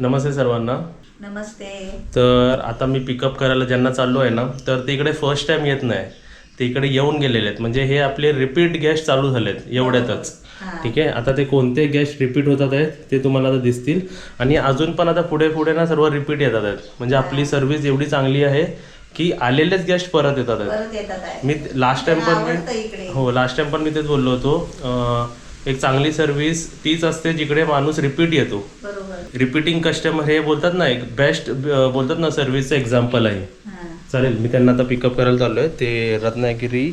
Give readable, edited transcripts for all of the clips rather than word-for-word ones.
नमस्ते सर्वांना. नमस्ते. तर आता मी पिकअप करायला ज्यांना चाललो आहे ना, तर ते इकडे फर्स्ट टाइम येत नाही, ते इकडे येऊन गेलेले आहेत. म्हणजे हे आपले रिपीट गेस्ट चालू झालेत एवढ्यातच. ठीक आहे, आता ते कोणते गेस्ट रिपीट होतात आहेत ते तुम्हाला आता दिसतील. आणि अजून पण आता पुढे पुढे ना सर्व रिपीट येतात आहेत. म्हणजे आपली सर्व्हिस एवढी चांगली आहे की आलेलेच गेस्ट परत येतात आहेत. मी लास्ट टाइम पण मी तेच बोललो होतो, एक चांगली सर्व्हिस तीच असते जिकडे माणूस रिपीट येतो. रिपीटिंग कस्टमर हे बोलतात ना, एक बेस्ट बोलतात ना सर्व्हिसचं एक्झाम्पल आहे. चालेल, मी त्यांना आता पिकअप करायला चाललो आहे. ते रत्नागिरी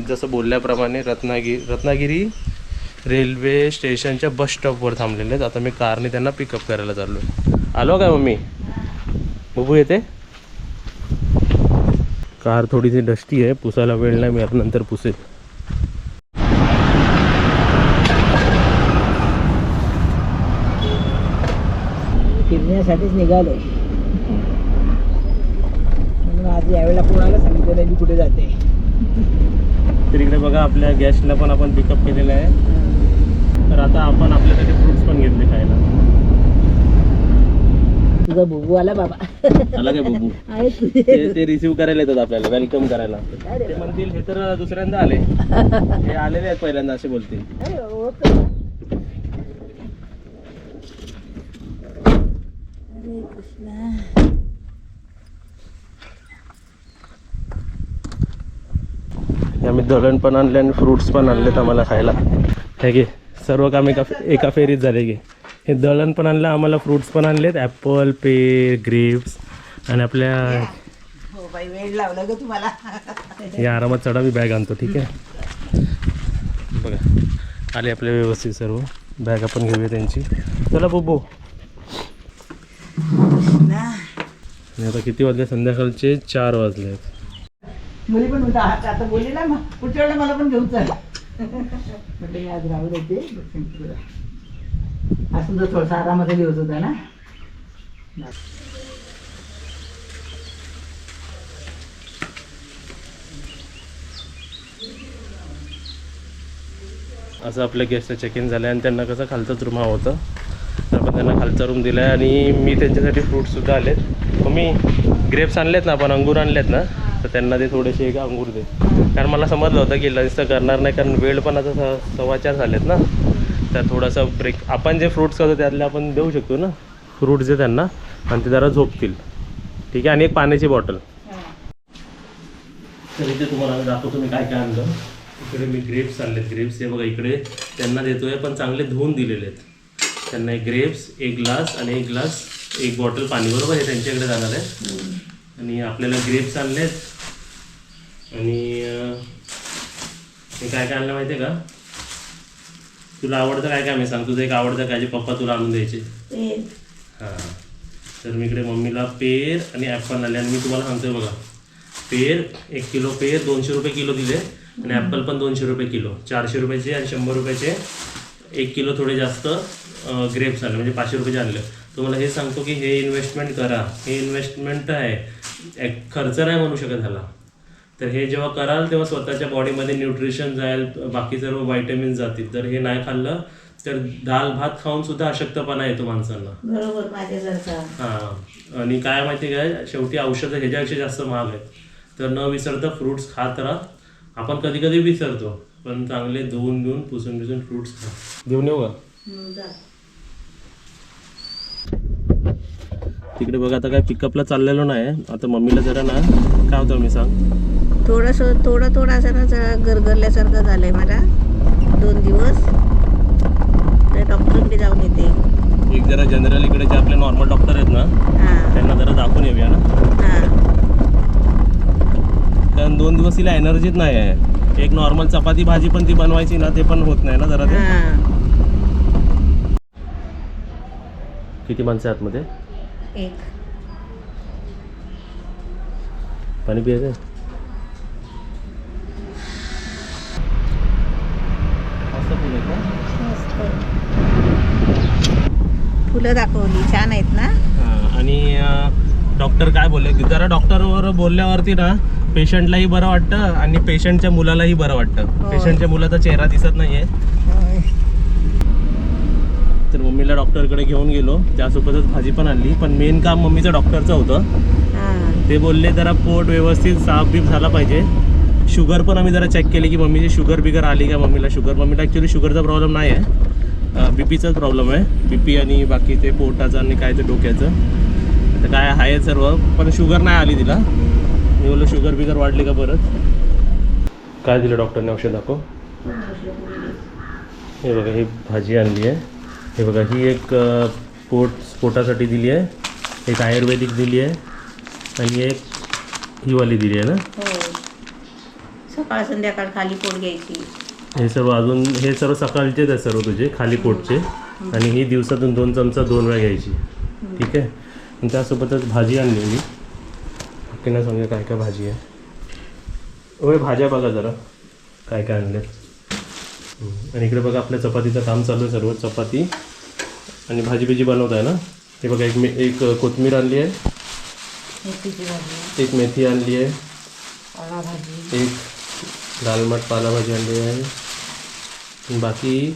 जसं बोलल्याप्रमाणे रत्नागिरी रेल्वे स्टेशनच्या बस स्टॉपवर थांबलेले आहेत. आता मी कारने त्यांना पिकअप करायला चाललो आहे. आलो काय मम्मी? बबू येते. कार थोडीशी डस्टी आहे, पुसायला वेळ नाही मिळत, नंतर पुसेल. फिरण्यासाठीच निघालो म्हणून आज यावेळेला कोणाला सांगितलं मी कुठे जाते. तर इकडे बघा, आपल्या गेस्टला पण आपण पिकअप केलेलं आहे. तर आता आपण आपल्यासाठी फ्रुट्स पण घेतले खायला. तुझा बुबू आला बाबा. आला काय बबू? ते रिसीव्ह करायला येतात आपल्याला, वेलकम करायला. ते म्हणतील हे तर दुसऱ्यांदा आले, हे आलेले आहेत पहिल्यांदा असे बोलतील. आम्ही दळण पण आणले आणि फ्रुट्स पण आणलेत आम्हाला खायला. हे घे, सर्व काम एका फेरीत झाले. घे, हे दळण पण आणलं आम्हाला, फ्रुट्स पण आणलेत, ॲपल, पेर, ग्रेप्स. आणि आपल्या वेळ लावला ग तुम्हाला. या आरामात चढा, मी बॅग आणतो. ठीक आहे, बघा आले आपले व्यवस्थित सर्व. बॅग आपण घेऊया त्यांची. चला बोबो. आता किती वाजले? संध्याकाळचे 4 वाजले आहेत. मुली पण होता आता बोलली ना, मग पुढच्या वेळेला मला पण घेऊन चल म्हटलं. मी आज राहू देते, आज सुद्धा थोडासा आरामाचा दिवस होता ना. असं आपल्या गेस्टचं चेक इन झालं आणि त्यांना कसं खालचाच रूम हवा होता, तर आपण त्यांना खालचा रूम दिला आहे. आणि मी त्यांच्यासाठी फ्रूट्ससुद्धा आलेत. मग मी ग्रेप्स आणलेत ना, आपण अंगूर आणलेत ना, तर त्यांना ते थोडेसे एक अंगूर दे. कारण मला समजलं होतं की लंच तर करणार नाही, कारण वेळ पण आता 4:15 झालेत ना. तर थोडासा ब्रेक आपण जे फ्रूट्स खातो त्यातले आपण देऊ शकतो ना, फ्रूट्स दे त्यांना आणि ते जरा झोपतील. ठीक आहे, आणि एक पाण्याची बॉटल. तर इथे तुम्हाला दाखवतो मी काय काय आणलं. इकडे मी ग्रेप्स आणलेत. ग्रेप्स हे बघा इकडे त्यांना देतोय, पण चांगले धुवून दिलेले आहेत त्यांना. एक ग्रेप्स, एक ग्लास आणि एक ग्लास, एक बॉटल पाणी, बरोबर हे त्यांच्याकडे जाणार आहे. आणि आपल्याला ग्रेप्स आणलेत. आणि हे काय काय आणलं माहिती आहे का? तुला आवडतं काय काय मी सांग. तुझं एक आवडतं काय जे पप्पा तुला आणून द्यायचे? हां, तर मी इकडे मम्मीला पेर आणि ॲपल आणले. आणि मी तुम्हाला सांगतोय बघा, पेर 1 किलो पेर 200 रुपये किलो दिले. आणि ॲपल पण 200 रुपये किलो, 400 रुपयाचे आणि 100 रुपयाचे 1 किलो थोडे जास्त ग्रेप्स आणले, म्हणजे 500 रुपयाचे आणले. तुम्हाला हे सांगतो की हे इन्व्हेस्टमेंट करा. हे इन्व्हेस्टमेंट आहे, खर्च नाही म्हणू शकत ह्याला. तर हे जेव्हा कराल तेव्हा स्वतःच्या बॉडीमध्ये न्यूट्रिशन जाईल, बाकी सर्व व्हायटॅमिन जातील. तर हे नाही खाल्लं तर दाल भात खाऊन सुद्धा अशक्तपणा येतो माणसांना. बरोबर, माझ्यासारखा. हां, आणि काय माहिती काय, शेवटी औषधं ह्याच्यापेक्षा जास्त महाग आहेत. तर न विसरता फ्रूट्स खात राहा. आपण कधी कधी विसरतो, पण चांगले धुवून घेऊन पुसून फ्रूट्स खा. देऊन येऊ का? तिकडे बघा, आता काय पिकअपला चाललेलो नाही. आता मम्मीला जरा ना काय होतं मी सांग, थोडं असं ना जरा गरगरल्यासारखं झालंय मला 2 दिवस. तर डॉक्टरकडे जाऊन येते. एक जरा जनरल इकडे जे आपले नॉर्मल डॉक्टर आहेत ना, त्यांना जरा दाखवून येऊया ना. कारण 2 दिवस तिला एनर्जीच नाही आहे. एक नॉर्मल चपाती भाजी पण ती बनवायची ना, ते पण होत नाही ना जरा ते. किती माणसं आतमध्ये? 1. पाणी पियायचं? फुलं दाखवली, छान आहेत ना. आणि डॉक्टर काय बोलले, जरा डॉक्टरवर बोलल्यावरती ना पेशंटलाही बरं वाटतं आणि पेशंटच्या मुलालाही बरं वाटतं. पेशंटच्या मुलाचा चेहरा दिसत नाहीये. तर मम्मीला डॉक्टरकडे घेऊन गेलो, त्यासोबतच भाजी पण आणली. पण मेन काम मम्मीचं डॉक्टरचं होतं. हां ते बोलले जरा पोट व्यवस्थित साफ बीफ झाला पाहिजे. शुगर पण आम्ही जरा चेक केली की मम्मीची शुगर बिगर आली का. मम्मीला ॲक्च्युली शुगरचा प्रॉब्लेम नाही आहे, बीपीचाच प्रॉब्लेम आहे. बीपी आणि बाकी ते पोटाचं आणि काय ते डोक्याचं तर काय आहे सर्व, पण शुगर नाही आली तिला. मी बोललो शुगर बिगर वाढली का परत. काय दिलं डॉक्टरने औषध दाखव. हे बघा ही भाजी आणली आहे. हे बघा ही एक पोटासाठी दिली आहे, एक आयुर्वेदिक दिली आहे आणि एक ही वाली दिली आहे ना. हो, सकाळ संध्याकाळ खाली पोट घ्यायची. हे सर्व अजून हे सर्व सकाळचेच आहे सर्व तुझे खाली पोटचे. आणि ही दिवसातून 2 चमचा 2 वेळा घ्यायची. ठीक आहे. आणि त्यासोबतच भाजी आणली मी. बाकीना सांगूया काय काय भाजी आहे. होय भाज्या बघा जरा काय काय आणले. आणि इकडे बघा आपल्या चपातीचं काम चालू आहे. सर्व चपाती आणि भाजी बिजी बनवत आहे ना. हे बघा एक कोथिंबीर आणली आहे, मेथीची भाजी, एक मेथी आणली आहे, भाजी, एक लालमट पालाभाजी आणली आहे, बाकी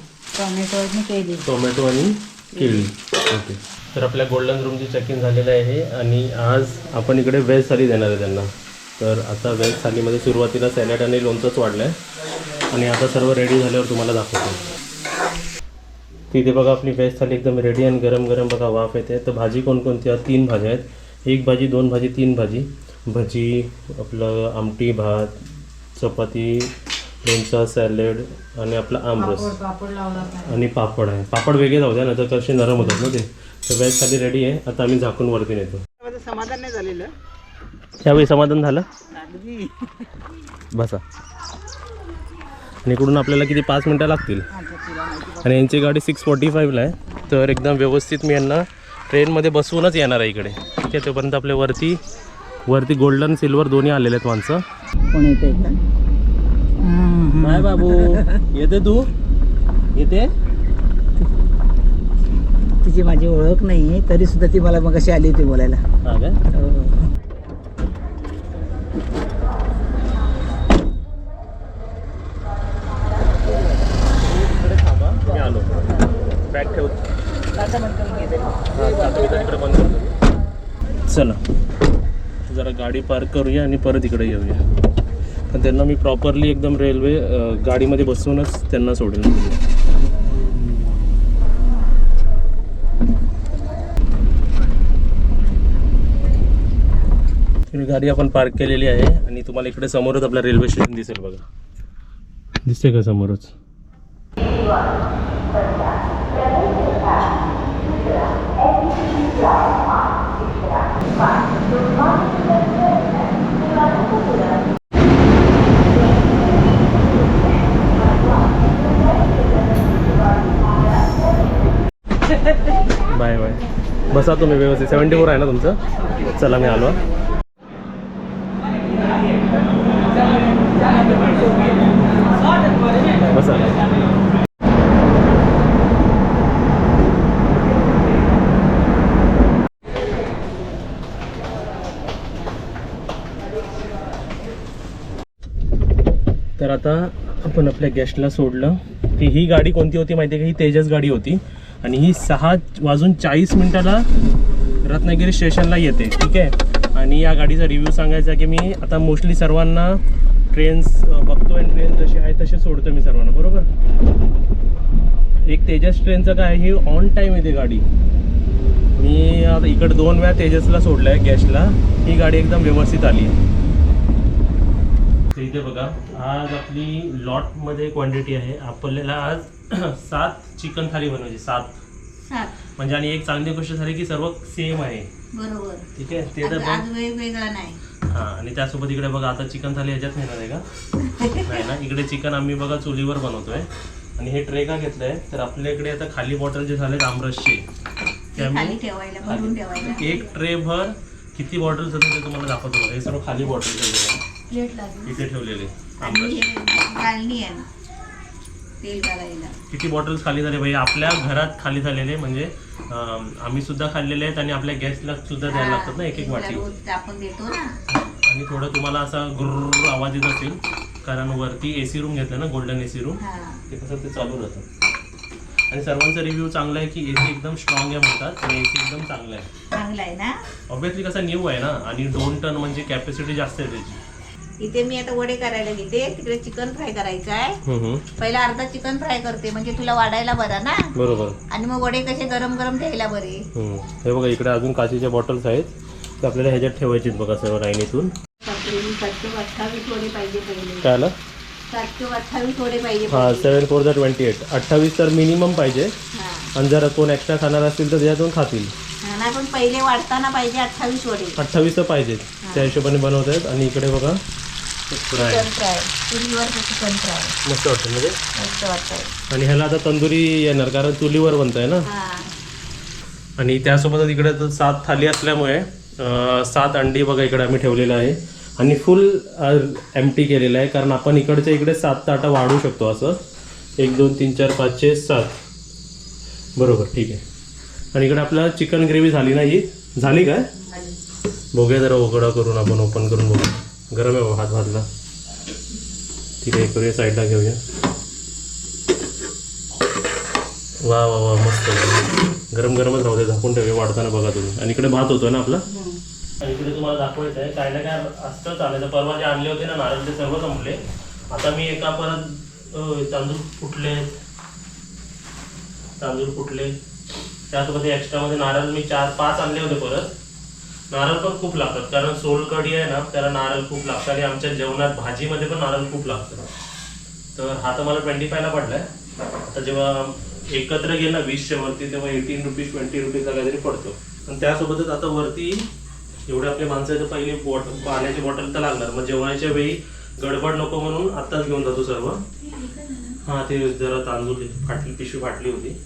टोमॅटो आणि केळी. ओके. तर आपल्या गोल्डन रूमची चेक इन झालेलं आहे आणि आज आपण इकडे व्हेज थाली देणार आहे त्यांना. तर आता व्हेज थालीमध्ये सुरुवातीला सॅलड आणि लोणचंच वाढलं आहे आणि आता सर्व रेडी झाल्यावर तुम्हाला दाखवतो. तिथे बघा आपली व्हेज थाली एकदम रेडी आणि गरम गरम बघा वाफ येते. तर भाजी कोणकोणती आहेत? 3 भाज्या आहेत. 1 भाजी, 2 भाजी, 3 भाजी. भजी, आपलं आमटी भात, चपाती, लोणचा, सॅलेड आणि आपला आमरस आणि पापड आहे. पापड वेगळे जाऊ द्या ना तर कसे नरम होतात ना ते. तर व्हेज थाली रेडी आहे. आता आम्ही झाकून वरती नेतो. माझं समाधान नाही झालेलं. यावेळी समाधान झालं. अगदी. बसा. आणि इकडून आपल्याला किती 5 मिनटं लागतील. आणि यांची गाडी 6:45ला आहे. तर एकदम व्यवस्थित मी यांना ट्रेनमध्ये बसवूनच येणार आहे इकडे. ठीक आहे. तोपर्यंत आपल्या वरती गोल्डन सिल्वर दोन्ही आलेले आहेत माणसं. कोण येते का? बाय बाबू. येते तू? येते? तिची माझी ओळख नाही तरी सुद्धा ती मला मग कशी आली होती बोलायला. हा काय? मी आलो. बॅग ठेव. चला जरा गाडी पार्क करूया आणि परत इकडे येऊया. पण त्यांना मी प्रॉपरली एकदम रेल्वे गाडीमध्ये बसूनच त्यांना सोडेल. गाडी आपण पार्क केलेली आहे आणि तुम्हाला इकडे समोरच आपला रेल्वे स्टेशन दिसेल बघा. दिसते का समोरच? Bye bye. बसा तुम्ही व्यवस्थित. 74 आहे ना तुमचं? चला मी आलो. बसा. तर आता आपण आपल्या गेस्टला सोडलं की ही गाडी कोणती होती माहिती आहे का? ही तेजस गाडी होती आणि ही 6:40 रत्नागिरी स्टेशनला येते. ठीक आहे. आणि या गाडीचा रिव्ह्यू सांगायचा की मी आता मोस्टली सर्वांना ट्रेन्स बघतो आणि ट्रेन जशी आहे तसे सोडतो मी सर्वांना. बरोबर. एक तेजस ट्रेनचं काय ही ऑन टाईम येते गाडी. मी आता इकडे 2 वेळा तेजसला सोडलं आहे गेस्टला. ही गाडी एकदम व्यवस्थित आली. इथे बघा आज आपली लॉटमध्ये क्वांटिटी आहे. आपल्याला आज 7 चिकन थाली बनवायची. 7 म्हणजे. आणि एक चांगली गोष्ट झाली की सर्व सेम आहे. बरोबर. ठीक आहे. ते तर आज वेगवेगळा नाही. हां. आणि त्यासोबत इकडे बघा आता चिकन थाली ह्याच्यात नेणार आहे का? नाही ना. इकडे चिकन आम्ही बघा चुलीवर बनवतोय. आणि हे ट्रे का घेतलं आहे तर आपल्याकडे आता खाली बॉटल जे झाले आमरसचे ते खाली ठेवायला, भरून ठेवायला. एक ट्रे भर किती बॉटल्स होते ते तुम्हाला दाखवतो. हे सर्व खाली बॉटल प्लेट लागली इथे ठेवलेले आणि आमरस. हे गाळणी आहे तेल घालायला. किती बॉटल्स खाली झाले भाई आपल्या घरात खाली झालेले. म्हणजे आम्ही सुद्धा खाल्लेले आहेत आणि आपल्या गेस्टला सुद्धा द्यायला लागतात ना एक एक वाटी. रोज आपण देतो ना. आणि थोडं तुम्हाला असा गुर्र आवाज येत असेल कारण वरती AC रूम घेतलं ना, गोल्डन AC रूम. हा. ते कसं ते चालू राहतं. आणि सर्वांचा रिव्ह्यू चांगला आहे की AC एकदम स्ट्रॉंग आहे म्हणतात आणि AC एकदम चांगला आहे. चांगला आहे ना. ऑब्विसली कसा न्यू आहे ना आणि 2 टन म्हणजे कॅपॅसिटी जास्त आहे त्याची. इथे मी आता वडे करायला घेते, तिकडे चिकन फ्राय करायचं आहे. पहिला अर्धा चिकन फ्राय करते म्हणजे तुला वाढायला बरा ना. बरोबर. आणि मग वडे कसे गरम गरम ठेवायला बरे. हे बघा इकडे अजून काचेच्या बॉटल्स आहेत तर आपल्याला ह्याच्यात ठेवायचे बघा सर्व लाईनीतून. 728 वडे पाहिजे पहिले. काय आलं? 728 वडे पाहिजे. हां 7 4 28. 28 तर मिनिमम पाहिजे आणि जर कोण एक्स्ट्रा खाणार असतील तर त्याच्यातून खातील. नाही पण पहिले वाढताना पाहिजे 28 वडे. 28 तर पाहिजेत त्या हिशोबाने बनवत आहेत. आणि इकडे बघा फ्राय चिकन फ्राय, चुलीवर चिकन फ्राय मस्त वाटतं म्हणजे. मस्त वाटतंय. आणि ह्याला आता तंदुरी येणार कारण चुलीवर बनत आहे ना. आणि त्यासोबतच इकडे 7 थाली असल्यामुळे 7 अंडी बघा इकडे आम्ही ठेवलेलं आहे आणि फुल एम्प्टी केलेलं आहे कारण आपण इकडच्या इकडे 7 ताटं वाढू शकतो असं. 1 2 3 4 5 6 7 बरोबर ठीक आहे. आणि इकडे आपला चिकन ग्रेव्ही झाली ना. ही झाली काय बघूया जरा उघडा करून आपण ओपन करून बघूया. गरम आहे हात भाजला. ठीक आहे करूया साईडला घेऊया. वा वा वा मस्त गरम गरमच राहू दे झाकून ठेवूया वाढताना बघा तुम्ही. आणि इकडे भात होतो ना आपला. आणि इकडे तुम्हाला दाखवायचं आहे काय ना काय असतं चालायचं. परवा जे आणले होते ना नारळ ते सर्व संपले. आता मी एका परत तांदूळ फुटले त्यासोबत एक्स्ट्रामध्ये नारळ मी 4-5 आणले होते परत. नारळ पण खूप लागतात कारण सोलकढी आहे ना त्याला नारळ खूप लागतं आणि आमच्या जेवणात भाजीमध्ये पण नारळ खूप लागतं. तर हा तर मला 25ला पडलाय. आता जेव्हा एकत्र गेला 20च्या वरती तेव्हा 18 रुपीज 20 रुपीजला काहीतरी पडतो. आणि त्यासोबतच आता वरती एवढे आपले माणसाचं पहिली पाण्याची बॉटल तर लागणार. मग जेवणाच्या वेळी गडबड नको म्हणून आत्ताच घेऊन जातो सर्व. हां ते जरा तांदूळ पिशवी फाटली होती.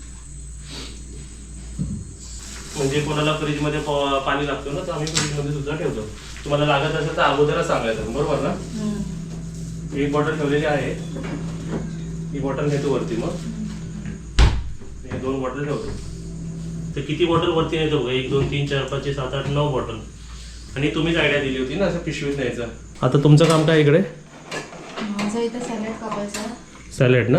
म्हणजे कोणाला फ्रीजमध्ये पाणी लागतं ना तर आम्ही फ्रीजमध्ये सुद्धा ठेवतो. तुम्हाला लागत असेल तर अगोदरच सांगायचं बरोबर ना. एक बॉटल ठेवलेली आहे. ही बॉटल नेतो वरती मग हे 2 बॉटल ठेवतो. तर किती बॉटल वरती नेतो बघा 1 2 3 4 5 6 7 8 9 बॉटल. आणि तुम्हीच आयडिया दिली होती ना असं पिशवीत न्यायचं. आता तुमचं काम काय इकडे? माझं इथं सॅलड कापायचं. सॅलड ना.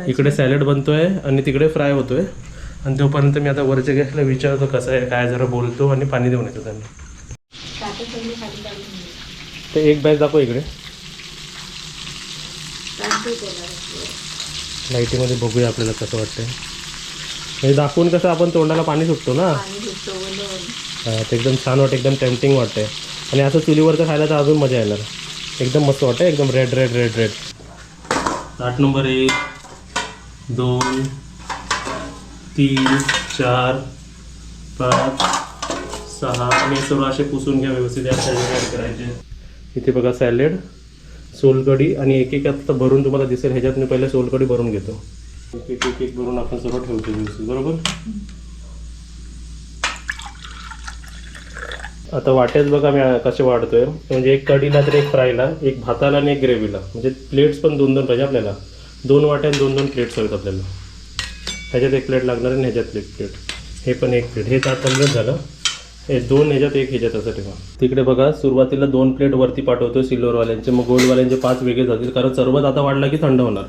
इकडे सॅलड बनतोय आणि तिकडे फ्राय होतोय. आणि तोपर्यंत मी आता वरच्या गॅसला विचारतो कसं आहे काय जरा बोलतो आणि पाणी देऊन येतो त्यांना. ते एक बॅच दाखव इकडे लाईटीमध्ये बघूया आपल्याला कसं वाटतंय. म्हणजे दाखवून कसं आपण तोंडाला पाणी सुटतो ना. ते एकदम छान वाटतं एकदम टेम्पटिंग वाटतंय. आणि असं चुलीवरचं खायला तर अजून मजा येणार. एकदम मस्त वाटतं एकदम red red red red. 8 number 1 2 3 4 5 6 आणि सर्व असे पुसून घ्या व्यवस्थित ॲड करायचे. इथे बघा सॅलेड सोलकढी आणि एक एक आता भरून तुम्हाला दिसेल. ह्याच्यात मी पहिले सोलकढी भरून घेतो. एक एक भरून आपण सर्व ठेवतो व्यवस्थित बरोबर. आता वाट्याच बघा मी कसे वाढतोय. म्हणजे एक कढीला तर एक फ्रायला एक भाताला आणि एक ग्रेव्हीला. म्हणजे प्लेट्स पण 2-2 पाहिजे आपल्याला. 2 वाट्यात 2-2 प्लेट्स हवेत आपल्याला. ह्याच्यात 1 प्लेट लागणार आणि ह्याच्यात 1 प्लेट. हे पण 1 प्लेट. हे ताट कम्प्लीट झालं. हे 2 ह्याच्यात 1 ह्याच्यात असं ठेवा. तिकडे बघा सुरुवातीला 2 प्लेट वरती पाठवतो सिल्वरवाल्यांचे. मग गोल्डवाल्यांचे 5 वेगळे जातील कारण सर्वच आता वाढला की थंड होणार.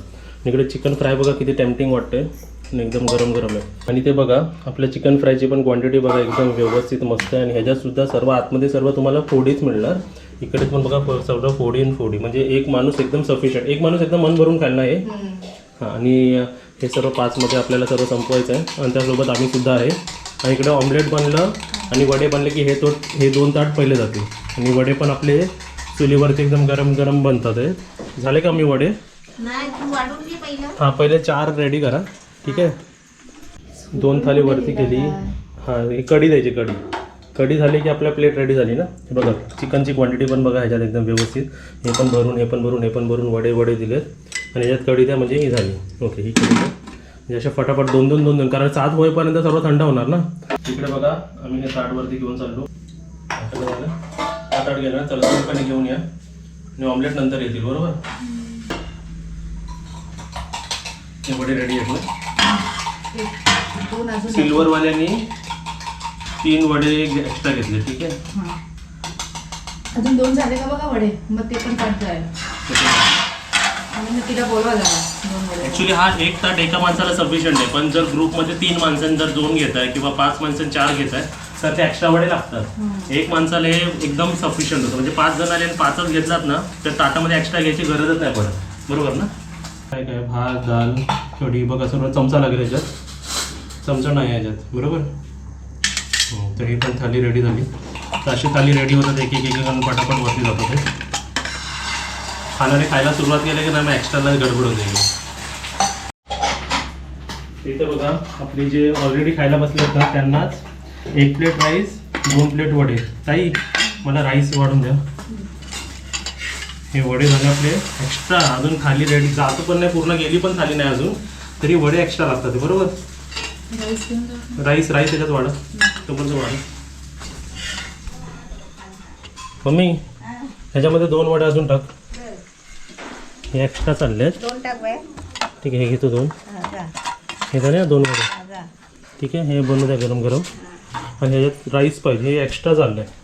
इकडे चिकन फ्राय बघा किती टेम्पटिंग वाटते आणि एकदम गरम गरम आहे. आणि ते बघा आपल्या चिकन फ्रायची पण क्वांटिटी बघा एकदम व्यवस्थित मस्त आहे. आणि ह्याच्यातसुद्धा सर्व आतमध्ये सर्व तुम्हाला फोडीच मिळणार. इकडे पण बघा सर्व फोडी आणि फोडी. म्हणजे एक माणूस एकदम सफिशियंट. एक माणूस एकदम मन भरून खायला आहे. हां आणि हे सर्व 5मध्ये आपल्याला सर्व संपवायचं आहे. आणि त्यासोबत आम्ही सुद्धा आहे. आणि इकडे ऑमलेट बनलं आणि वडे बनले की हे 2 ताट पहिले जातील. आणि वडे पण आपले चुलीवरती एकदम गरम गरम बनतात आहे. झाले का मी वडे? हां पहिले 4 रेडी करा ठीक आहे. 2 थाली वरती केली. हां ही कढी द्यायची. कढी झाली की आपल्या प्लेट रेडी झाली ना. हे बघा चिकनची क्वांटिटी पण बघा ह्याच्यात एकदम व्यवस्थित. हे पण भरून हे पण भरून हे पण भरून वडे दिलेत. आणि ह्याच्यात कढी द्या म्हणजे ही झाली. ओके ही कढी द्या म्हणजे अशा फटाफट 2-2 कारण 7 होईपर्यंत सर्व थंड होणार ना. इकडे बघा आम्ही हे ताटवरती घेऊन चाललो. ताट घेणार चला पण घेऊन या. आणि ऑमलेट नंतर येतील बरोबर. हे वडे रेडी आहेत ना. सिल्वरवाल्यांनी 3 वडे एक्स्ट्रा घेतले ठीक आहे. अजून 2 झाले का बघा वडे. मग ते पण ताट जाईल. आणि मग तिला बोलवा जरा ॲक्च्युली हा एक ताट एका माणसाला सफिशियंट आहे, पण जर ग्रुपमध्ये 3 माणसांनी जर 2 घेत आहे किंवा 5 माणसांनी 4 घेत आहे तर ते एक्स्ट्रा वडे लागतात. एक माणसाला हे एकदम सफिशियंट होतं. म्हणजे 5 जण आले आणि 5च घेतलात ना तर ताटामध्ये एक्स्ट्रा घ्यायची गरजच नाही पडत. बरोबर ना? काय काय भात, दाल, कढी बघा सर्व चमचा लागेल याच्यात, चमचा नाही याच्यात. बरोबर. तर ही पण थाली रेडी झाली. तर अशी थाली रेडी होतात एक एक करून पटापट वरती जातो ते. खाणारे खायला सुरुवात केली की नाही मग एक्स्ट्राला गडबड होते. इथे बघा आपली जे ऑलरेडी खायला बसले होतात त्यांनाच 1 प्लेट राईस, 2 प्लेट वडे. ताई मला राईस वाढून द्या. हे वडे झाले आपले एक्स्ट्रा. अजून थाली रेडी जातो पण नाही, पूर्ण गेली पण थाली नाही अजून, तरी वडे एक्स्ट्रा लागतात. बरोबर. राईस याच्यात वाढा, तोपर्यंत वाढा. मम्मी ह्याच्यामध्ये 2 वडे अजून टाक. हे एक्स्ट्रा चालले आहेत. 2 टाक बाय. ठीक आहे, हे घेतो 2. हे झाले ना 2 वडे. ठीक आहे, हे बनवू द्या गरम गरम. आणि ह्याच्यात राईस पाहिजे, हे एक्स्ट्रा चाललं आहे.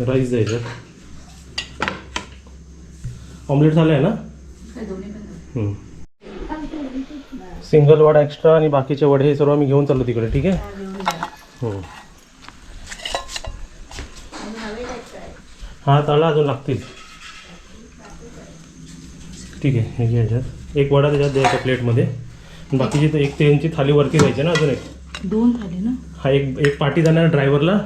राईस द्यायचं. ऑमलेट झालं आहे ना? सिंगल वडा एक्स्ट्रा आणि बाकीचे वडे हे सर्व मी घेऊन चाललो तिकडे. ठीक आहे. हा तळा अजून लागतील. ठीक आहे, हे घ्यायच्यात 1 वडा त्याच्यात द्यायचा प्लेटमध्ये. बाकीची तर एक त्यांची थाली वरती जायची ना, अजून 2 थाली ना. हा एक पाटी जाणार ड्रायव्हरला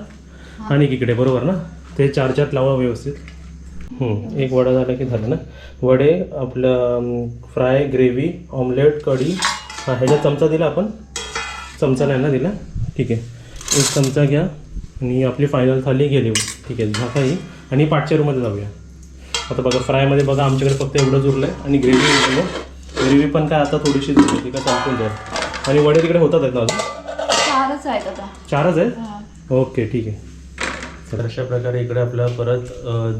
आणि इकडे. बरोबर ना? ते 4 लावा व्यवस्थित. 1 वडा झाला की झालं ना. वडे आपलं फ्राय, ग्रेव्ही, ऑमलेट, कढी. हा ह्याच्यात चमचा दिला आपण, चमचा नाही ना दिला. ठीक आहे, 1 चमचा घ्या आणि आपली फायनल थाली गेली. ठीक आहे, झाका ही. आणि पाटचेरूमध्ये जाऊया. आता बघा फ्रायमध्ये बघा आमच्याकडे फक्त एवढंच उरलं आहे. आणि ग्रेव्ही पण काय आता थोडीशीच उरली, ती काय संपून जाईल. आणि वडे तिकडे होतात आहेत ना अजून? 4च आहेत आता. 4च आहेत. ओके ठीक आहे. तर अशा प्रकारे इकडे आपला परत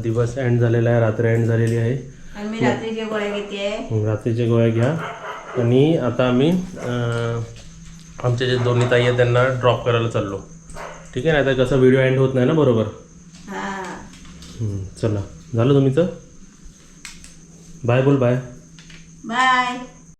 दिवस एंड झालेला आहे, रात्र एंड झालेली आहे. आणि मी रात्रीचे गोळ्या घेते. रात्रीच्या गोळ्या घ्या. आणि आता आम्ही आमचे जे दोन्ही ताई आहेत त्यांना ड्रॉप करायला चाललो. ठीक आहे ना? आता कसं व्हिडिओ एंड होत नाही ना. बरोबर. हां चला झालं तुम्हीचं. बाय बोल. Bye bye.